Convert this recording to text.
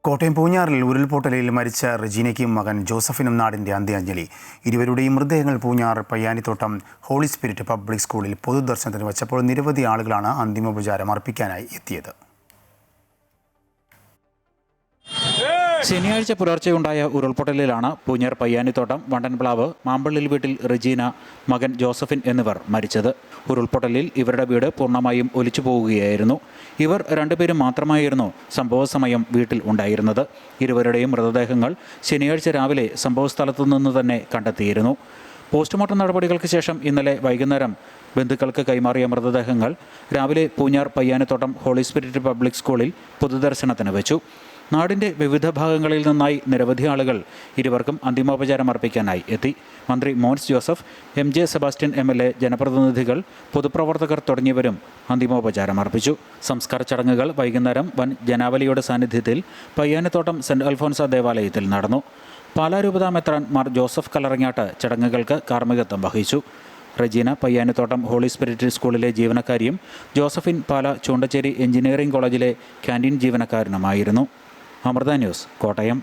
കോട്ടയം പൂഞ്ഞാറിൽ ഉരുൾപൊട്ടലിൽ മരിച്ച റെജീനയ്ക്കും മകൻ ജോസഫിനും നാടിൻ്റെ അന്ത്യാഞ്ജലി. ഇരുവരുടെയും മൃതദേഹങ്ങൾ പൂഞ്ഞാർ പയ്യാനിത്തോട്ടം ഹോളി സ്പിരിറ്റ് പബ്ലിക് സ്കൂളിൽ പൊതുദർശനത്തിന് വച്ചപ്പോൾ നിരവധി ആളുകളാണ് അന്തിമോപചാരം അർപ്പിക്കാനായി എത്തിയത്. ശനിയാഴ്ച പുലർച്ചെയുണ്ടായ ഉരുൾപൊട്ടലിലാണ് പൂഞ്ഞാർ പയ്യാനിത്തോട്ടം വണ്ടൻപ്ലാവ് മാമ്പള്ളിൽ വീട്ടിൽ റെജീന, മകൻ ജോസഫിൻ എന്നിവർ മരിച്ചത്. ഉരുൾപൊട്ടലിൽ ഇവരുടെ വീട് പൂർണ്ണമായും ഒലിച്ചു പോവുകയായിരുന്നു. ഇവർ രണ്ടുപേരും മാത്രമായിരുന്നു സംഭവ സമയം വീട്ടിൽ ഉണ്ടായിരുന്നത്. ഇരുവരുടെയും മൃതദേഹങ്ങൾ ശനിയാഴ്ച രാവിലെ സംഭവസ്ഥലത്തു നിന്ന് തന്നെ കണ്ടെത്തിയിരുന്നു. പോസ്റ്റ്മോർട്ടം നടപടികൾക്ക് ശേഷം ഇന്നലെ വൈകുന്നേരം ബന്ധുക്കൾക്ക് കൈമാറിയ മൃതദേഹങ്ങൾ രാവിലെ പൂഞ്ഞാർ പയ്യാനിത്തോട്ടം ഹോളി സ്പിരിറ്റ് പബ്ലിക് സ്കൂളിൽ പൊതുദർശനത്തിന് വെച്ചു. നാടിൻ്റെ വിവിധ ഭാഗങ്ങളിൽ നിന്നായി നിരവധി ആളുകൾ ഇരുവർക്കും അന്തിമോപചാരം അർപ്പിക്കാനായി എത്തി. മന്ത്രി Mons Joseph, MJ Sebastian MLA, ജനപ്രതിനിധികൾ, പൊതുപ്രവർത്തകർ തുടങ്ങിയവരും അന്തിമോപചാരം അർപ്പിച്ചു. സംസ്കാര ചടങ്ങുകൾ വൈകുന്നേരം വൻ ജനാവലിയുടെ സാന്നിധ്യത്തിൽ പയ്യാനിത്തോട്ടം സെൻറ് അൽഫോൻസ ദേവാലയത്തിൽ നടന്നു. പാലാരൂപതാ മെത്രാൻ മാർ ജോസഫ് കല്ലറങ്ങാട്ട് ചടങ്ങുകൾക്ക് കാർമ്മികത്വം വഹിച്ചു. റെജീന പയ്യാനിത്തോട്ടം ഹോളി സ്പിരിറ്റ് സ്കൂളിലെ ജീവനക്കാരിയും ജോസഫിൻ പാല ചൂണ്ടച്ചേരി എഞ്ചിനീയറിംഗ് കോളേജിലെ ക്യാൻറ്റീൻ ജീവനക്കാരനുമായിരുന്നു. അമൃത ന്യൂസ്, കോട്ടയം.